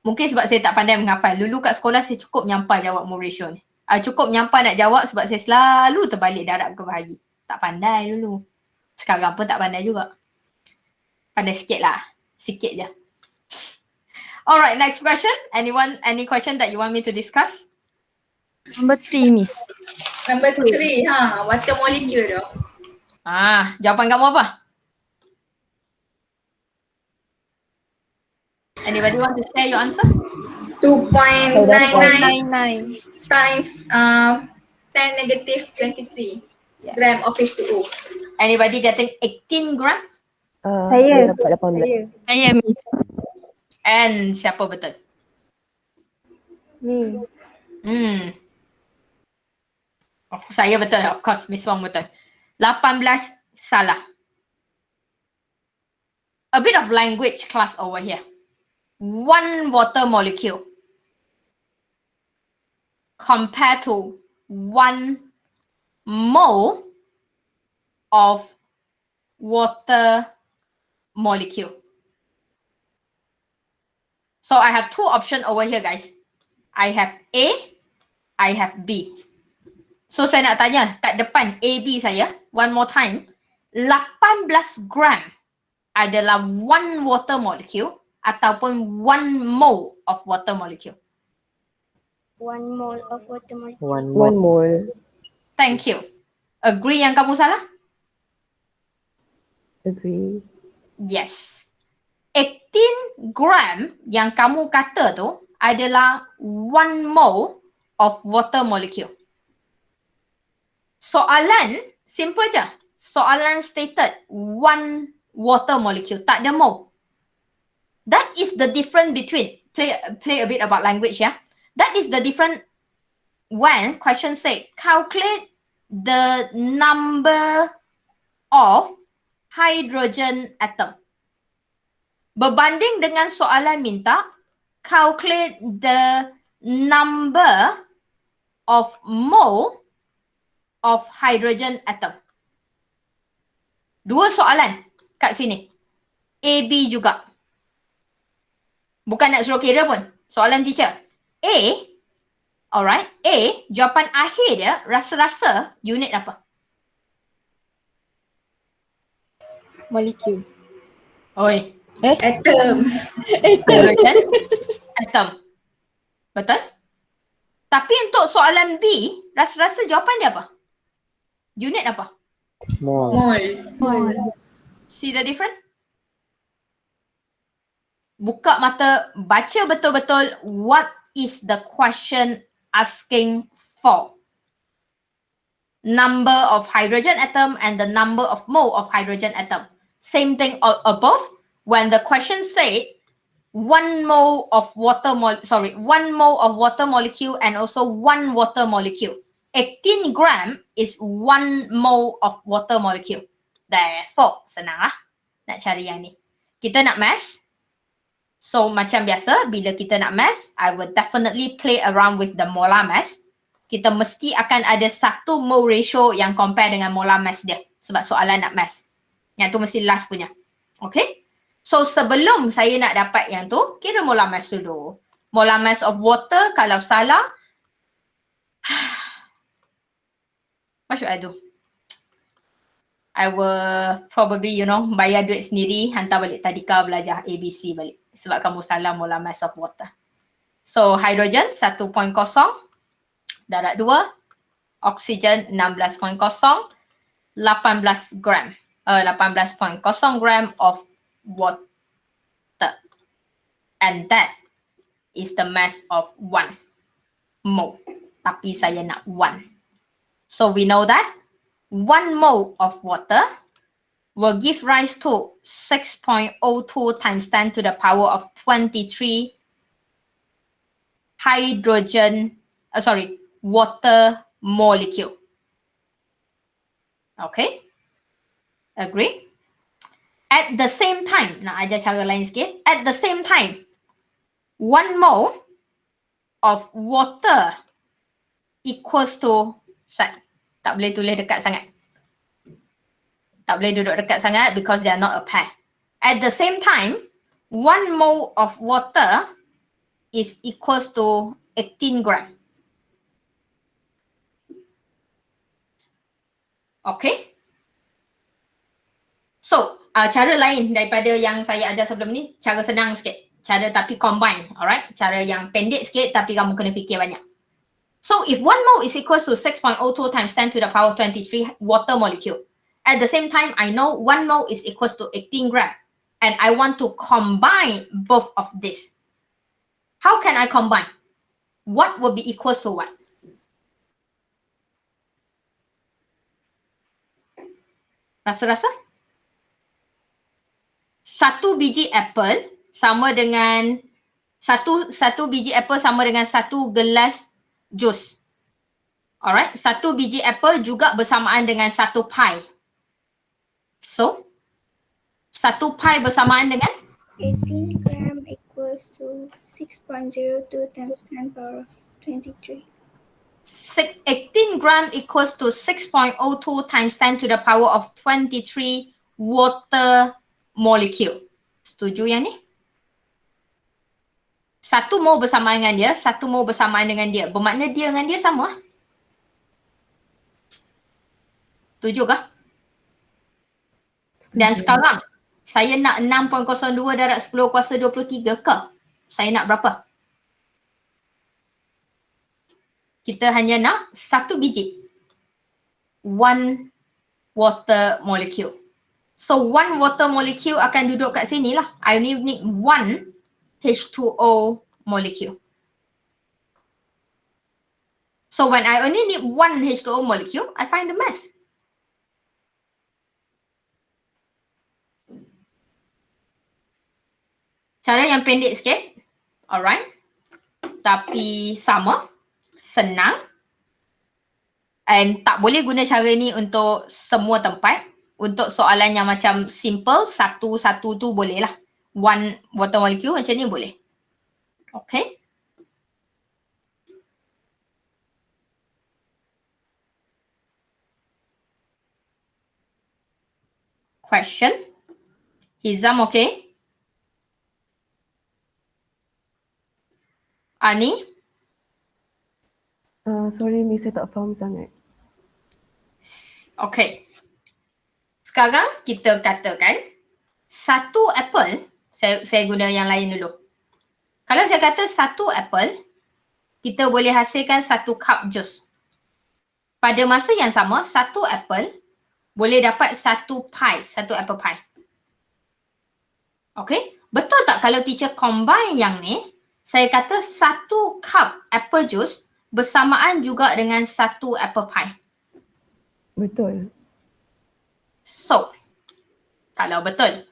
Mungkin sebab saya tak pandai menghafal. Dulu kat sekolah saya cukup menyampah jawab mole ratio ni. Cukup menyampah nak jawab sebab saya selalu terbalik darab ke bahagi. Tak pandai dulu. Sekarang pun tak pandai juga. Pandai sikit lah. Sikit je. Alright, next question. Anyone, any question that you want me to discuss? Number 3, Miss. Number 3, water molecule tu. Jawapan kamu apa? Anybody want to share your answer? 2.99 times 10 negative 23 gram of H2O. Anybody getting 18 gram? Saya dapat 18. Saya Miss. And siapa betul? Ni. Saya betul, of course, Miss Wong betul. 18 salah. A bit of language class over here. 1 water molecule compared to 1 mole of water molecule. So I have 2 options over here, guys. I have A, I have B. So saya nak tanya kat depan AB saya, one more time, 18 gram adalah 1 water molecule ataupun 1 mole of water molecule? 1 mole of water molecule. 1 1 mole. mole. Thank you. Agree yang kamu salah? Agree. Yes. 18 gram yang kamu kata tu adalah 1 mole of water molecule. Soalan simple je. Soalan stated 1 water molecule, tak ada mole. That is the difference between, play a bit about language ya. That is the difference when question say calculate the number of hydrogen atom. Berbanding dengan soalan minta calculate the number of mole of hydrogen atom. Dua soalan kat sini. A, B juga. Bukan nak suruh kira pun. Soalan teacher. A, alright, A, jawapan akhir dia rasa-rasa unit apa? Molecule. Oi. Atom. Hydrogen atom. Betul? Tapi untuk soalan B, rasa-rasa jawapan dia apa? Unit apa? Mole. Mole. See the difference? Buka mata, baca betul-betul what is the question asking for. Number of hydrogen atom and the number of mole of hydrogen atom. Same thing above. When the question say 1 mole of water 1 mole of water molecule and also 1 water molecule. 18 gram is 1 mole of water molecule. Therefore, senang lah nak cari yang ni. Kita nak mass. So macam biasa, bila kita nak mass, I will definitely play around with the molar mass. Kita mesti akan ada satu mole ratio yang compare dengan molar mass dia. Sebab soalan nak mass. Yang tu mesti last punya. Okay? So sebelum saya nak dapat yang tu, kira molar mass dulu. Molar mass of water, kalau salah, what should I do? I will probably, bayar duit sendiri, hantar balik tadika belajar ABC balik. Sebab kamu salah molar mass of water. So hydrogen 1.0, darat 2, oksigen 16.0, 18 gram. 18.0 gram of water. And that is the mass of 1 mole. Tapi saya nak 1. So we know that 1 mole of water will give rise to 6.02 times 10 to the power of 23 water molecule. Okay? Agree? At the same time, nak ajar cara lain sikit. At the same time, 1 mole of water equals to, tak boleh tulis dekat sangat. Tak boleh duduk dekat sangat because they are not a pair. At the same time, 1 mole of water is equals to 18 gram. Okay? So, cara lain daripada yang saya ajar sebelum ni, cara senang sikit. Cara tapi combine, alright? Cara yang pendek sikit tapi kamu kena fikir banyak. So, if 1 mole is equals to 6.02 times 10 to the power of 23 water molecule, at the same time, I know 1 mole is equals to 18 gram. And I want to combine both of this. How can I combine? What will be equals to what? Rasa-rasa? Satu biji apple sama dengan satu biji apple sama dengan 1 gelas jus. Alright, 1 biji apple juga bersamaan dengan 1 pie. So, 1 pie bersamaan dengan 18 gram equals to 6.02 times 10 power of 23. 18 gram equals to 6.02 times 10 to the power of 23 water molecule. Setuju yang ni? 1 mole bersamaan dengan dia, 1 mole bersamaan dengan dia. Bermakna dia dengan dia sama. Setuju kah? Dan sekarang, Saya nak 6.02 darab 10 kuasa 23 ke? Saya nak berapa? Kita hanya nak satu biji. One water molecule. So one water molecule akan duduk kat sini lah. I only need one H2O molecule. So when I only need one H2O molecule, I find the mass. Cara yang pendek sikit. Alright. Tapi sama. Senang. And tak boleh guna cara ni untuk semua tempat. Untuk soalan yang macam simple, satu-satu tu boleh lah. One water molecule macam ni boleh. Okay. Question. Hizam okay? Ani? Sorry Miss, saya tak faham sangat. Okay. Sekarang kita katakan satu apple, saya guna yang lain dulu. Kalau saya kata satu apple, kita boleh hasilkan satu cup jus. Pada masa yang sama, satu apple boleh dapat satu pie, satu apple pie. Okay? Betul tak kalau teacher combine yang ni, saya kata satu cup apple juice bersamaan juga dengan satu apple pie. Betul. So, kalau betul,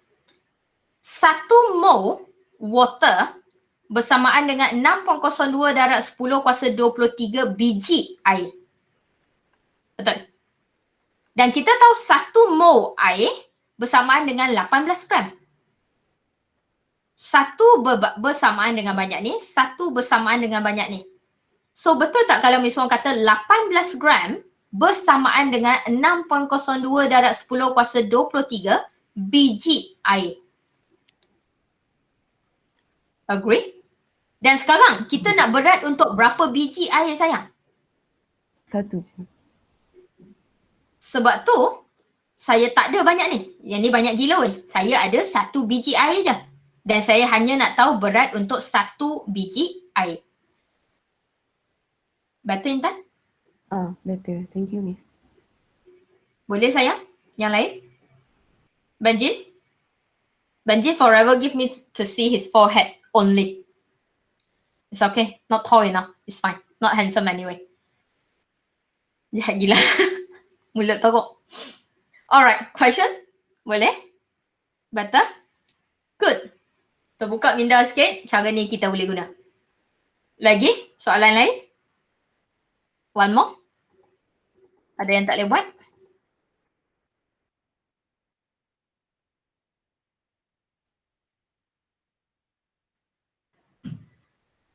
1 mol water bersamaan dengan 6.02 darab 10 kuasa 23 biji air. Betul. Dan kita tahu 1 mol air bersamaan dengan 18 gram. Satu bersamaan dengan banyak ni, satu bersamaan dengan banyak ni. So betul tak kalau Miss Wong kata 18 gram bersamaan dengan 6.02 darab 10 kuasa 23 biji air. Agree? Dan sekarang kita nak berat untuk berapa biji air sayang? Satu je. Sebab tu saya tak ada banyak ni. Yang ni banyak gila weh. Saya ada satu biji air je. Dan saya hanya nak tahu berat untuk satu biji air. Betul Intan? Better. Thank you Miss. Boleh sayang? Yang lain? Banjin? Banjin forever give me to see his forehead only. It's okay. Not tall enough. It's fine. Not handsome anyway. Jahat gila. Mulut teruk. Alright. Question? Boleh? Better? Good. Terbuka minda sikit. Cara ni kita boleh guna. Lagi? Soalan lain? One more? Ada yang tak boleh buat?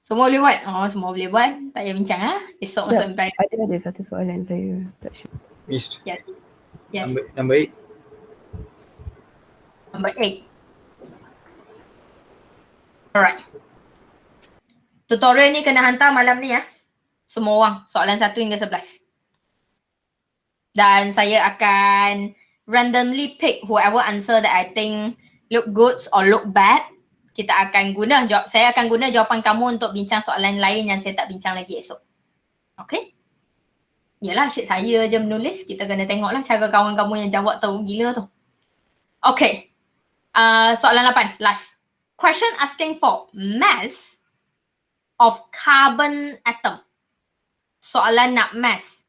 Semua boleh buat? Oh, semua boleh buat. Tak payah bincang lah. Esok masuk MPR. Ada satu soalan saya tak sure. Miss, Yes. Yes. number 8. Number 8. Alright. Tutorial ni kena hantar malam ni ya. Semua orang. Soalan 1 hingga 11. Dan saya akan randomly pick whoever answer that I think look good or look bad. Kita akan guna saya akan guna jawapan kamu untuk bincang soalan lain yang saya tak bincang lagi esok. Okay? Yalah, asyik saya je menulis. Kita kena tengoklah cara kawan kamu yang jawab teruk gila tu. Okay. Soalan 8. Last. Question asking for mass of carbon atom. Soalan nak mass.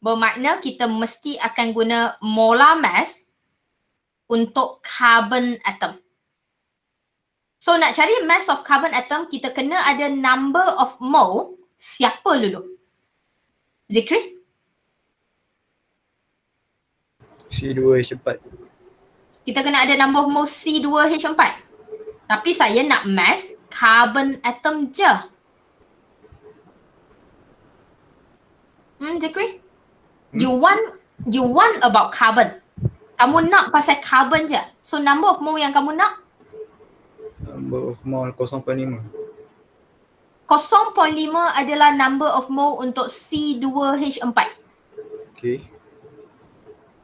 Bermakna kita mesti akan guna molar mass untuk carbon atom. So nak cari mass of carbon atom, kita kena ada number of mole. Siapa dulu? Zikri? C2H4. Kita kena ada number of mole C2H4. Tapi saya nak mass carbon atom je. Zikri? You want about carbon. Kamu nak pasal carbon je. So number of mole yang kamu nak? Number of mole 0.5. 0.5 adalah number of mole untuk C2H4. Okay.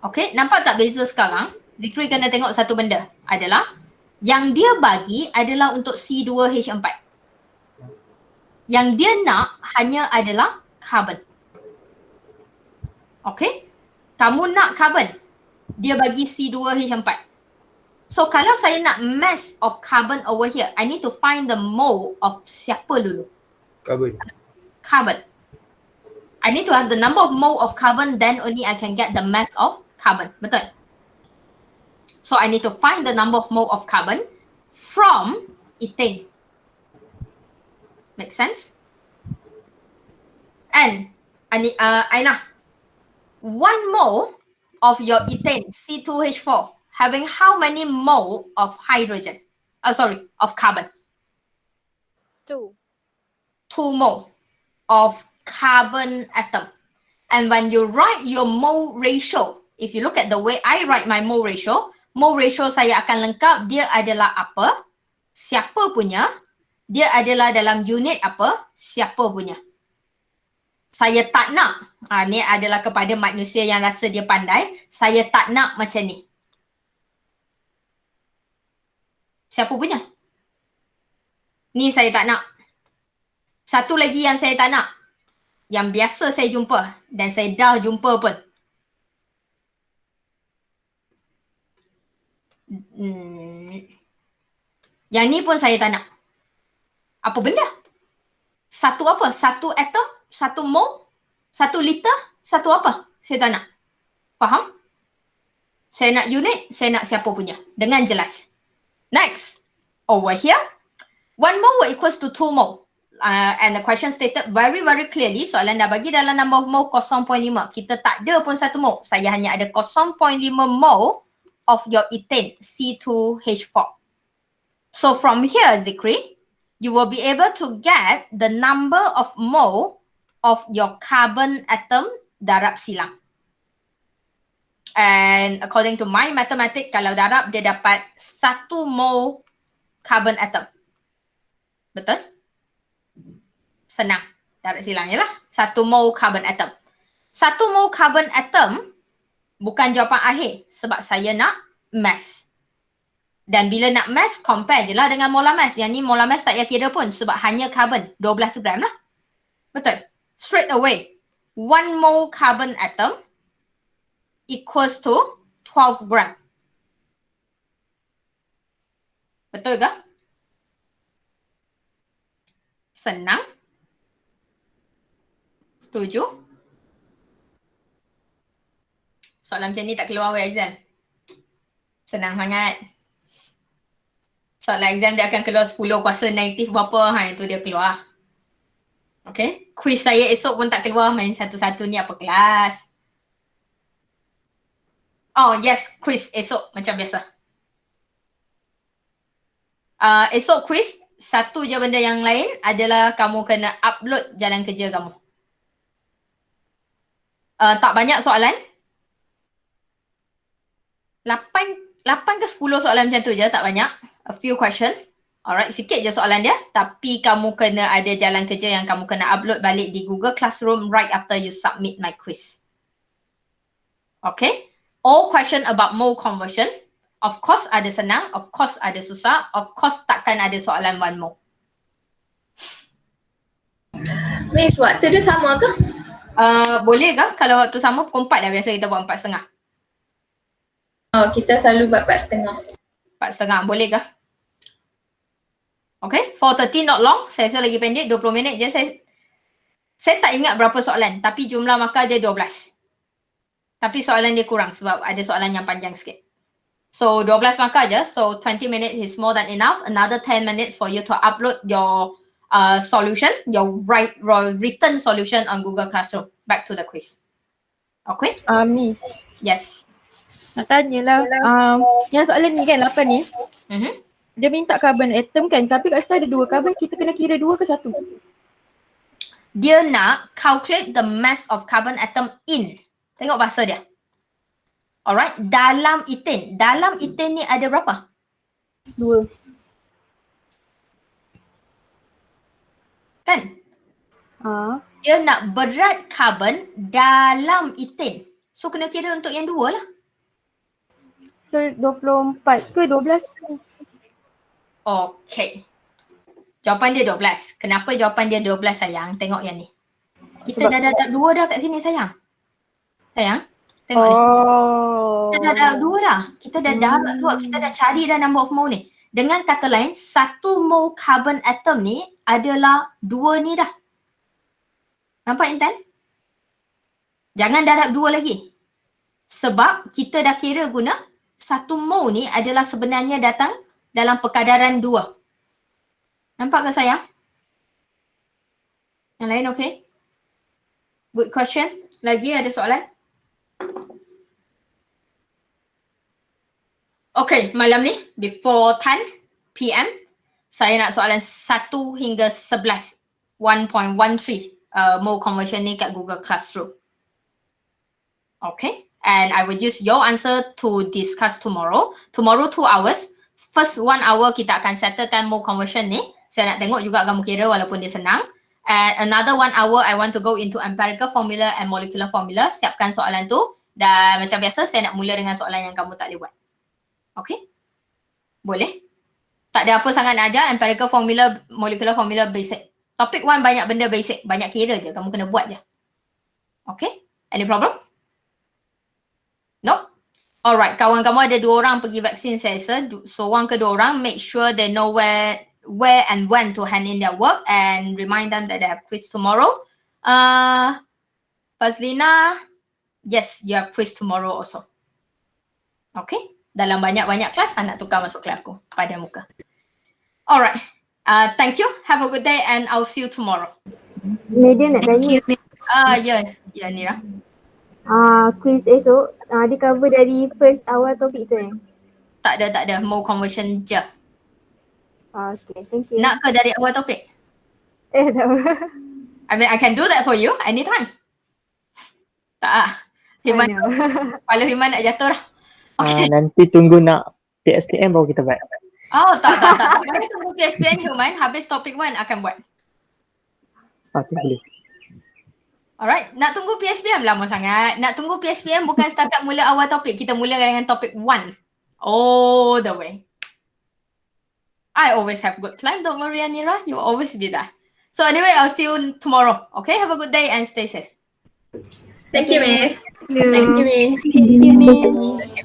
Okay, nampak tak beza sekarang? Zikri kena tengok satu benda adalah yang dia bagi adalah untuk C2H4. Yang dia nak hanya adalah carbon. Okay? Kamu nak carbon. Dia bagi C2H4. So kalau saya nak mass of carbon over here, I need to find the mole of siapa dulu? Carbon. Carbon. I need to have the number of mole of carbon, then only I can get the mass of carbon. Betul? So I need to find the number of mole of carbon from ethane. Make sense? And Aina, 1 mole of your ethane C2H4 having how many mole of hydrogen? Of carbon. 2. 2 mole of carbon atom. And when you write your mole ratio, if you look at the way I write my mole ratio saya akan lengkap dia adalah apa, siapa punya, dia adalah dalam unit apa, siapa punya. Saya tak nak, ni adalah kepada manusia yang rasa dia pandai, saya tak nak macam ni. Siapa punya? Ni saya tak nak. Satu lagi yang saya tak nak, yang biasa saya jumpa dan saya dah jumpa pun. Yang ni pun saya tak nak. Apa benda? Satu apa? Satu atom? Satu mole? 1 liter? Satu apa? Saya tak nak. Faham? Saya nak unit, saya nak siapa punya. Dengan jelas. Next. Over here. 1 mole equals to 2 mole. And the question stated very clearly, soalan dah bagi dalam number of mole 0.5. Kita tak ada pun 1 mole. Saya hanya ada 0.5 mole of your ethane C2H4. So from here, Zikri, you will be able to get the number of mole of your carbon atom darab silang. And according to my mathematics, kalau darab dia dapat 1 mole carbon atom. Betul? Senang. Darab silang je lah. 1 mole carbon atom. 1 mole carbon atom bukan jawapan akhir sebab saya nak mass. Dan bila nak mass, compare je lah dengan molar mass. Yang ni molar mass tak payah kira pun sebab hanya carbon. 12 gram lah. Betul? Straight away, 1 mole carbon atom equals to 12 gram. Betul ke? Senang? Setuju? Soalan macam ni tak keluar awal exam. Senang sangat. Soalan exam dia akan keluar 10 kuasa negatif berapa, itu dia keluar. Okay? Quiz saya esok pun tak keluar, main satu-satu ni apa kelas. Oh yes, quiz esok macam biasa. Esok quiz, satu je benda yang lain adalah kamu kena upload jalan kerja kamu. Tak banyak soalan. 8 ke 10 soalan macam tu je, tak banyak. A few question. Alright, sikit je soalan dia. Tapi kamu kena ada jalan kerja yang kamu kena upload balik di Google Classroom right after you submit my quiz. Okay? All question about mole conversion. Of course ada senang, of course ada susah, of course takkan ada soalan 1 mole. Miss, waktu dia sama ke? Boleh ke? Kalau waktu sama pukul 4 dah, biasa kita buat 4.30. Oh, kita selalu buat 4.30. 4.30, boleh ke? Okay, 4.30 not long. Saya rasa lagi pendek, 20 minit je. Saya tak ingat berapa soalan, tapi jumlah markah dia 12. Tapi soalan dia kurang sebab ada soalan yang panjang sikit. So 12 markah je, so 20 minutes is more than enough. Another 10 minutes for you to upload your solution, your written solution on Google Classroom. Back to the quiz. Okay? Miss, Yes. nak tanyalah, yang soalan ni kan 8 ni, dia minta carbon atom kan, tapi kat situ ada 2 carbon, kita kena kira 2 ke 1? Dia nak calculate the mass of carbon atom in. Tengok bahasa dia. Alright, dalam ethane. Dalam ethane ni ada berapa? 2. Kan? Dia nak berat carbon dalam ethane. So kena kira untuk yang 2 lah. So 24 ke 12? Okay. Jawapan dia 12. Kenapa jawapan dia 12 sayang? Tengok yang ni. Kita Sebab- dah dapat 2 dah kat sini sayang. Sayang, tengok ni. Kita dah dapat 2 dah. Kita dah dapat 2. Kita dah cari dah number of mole ni. Dengan kata lain, 1 mole carbon atom ni adalah 2 ni dah. Nampak Intan? Jangan darab 2 lagi. Sebab kita dah kira guna 1 mole ni adalah sebenarnya datang dalam perkadaran 2. Nampak ke sayang? Yang lain okey? Good question. Lagi ada soalan? Okay, malam ni before 10 PM saya nak soalan 1 hingga 11 1.13 mole conversion ni kat Google Classroom. Okay, and I will use your answer to discuss tomorrow. Tomorrow 2 hours. First 1 hour kita akan settlekan mole conversion ni. Saya nak tengok juga kamu kira walaupun dia senang. And another 1 hour I want to go into empirical formula and molecular formula. Siapkan soalan tu. Dan macam biasa saya nak mula dengan soalan yang kamu tak boleh buat. Okay? Boleh? Tak ada apa sangat nak ajar. Empirical formula, molecular formula basic. Topic 1 banyak benda basic. Banyak kira je. Kamu kena buat je. Okay? Any problem? No? Alright. Kawan kamu ada 2 orang pergi vaksin saya rasa. Seorang ke 2 orang. Make sure they know where and when to hand in their work. And remind them that they have quiz tomorrow. Fazlina, yes, you have quiz tomorrow also. Okay? Dalam banyak-banyak kelas, nak tukar masuk kelas aku pada muka. Alright. Thank you. Have a good day and I'll see you tomorrow. Media nak tanya. Ya, Nira. Quiz esok, dia cover dari first awal topik tu Tak ada. Mole conversion je. Okay, thank you. Nak ke dari awal topik? Tak tahu. I mean, I can do that for you anytime. Tak. Himan, kepala Himan nak jatuh dah. Okay. Nanti tunggu nak PSPM baru kita buat. Oh, tak. Boleh tunggu PSPN Himan. Habis topik 1 akan buat. Okay, boleh. Alright, nak tunggu PSPM lama sangat. Nak tunggu PSPM bukan setakat mula awal topik. Kita mula dengan topik 1. All the way. I always have good plan. Don't worry, Anira. You will always be there. So anyway, I'll see you tomorrow. Okay, have a good day and stay safe. Thank you, Miss. Thank you, Miss. Thank you, Miss.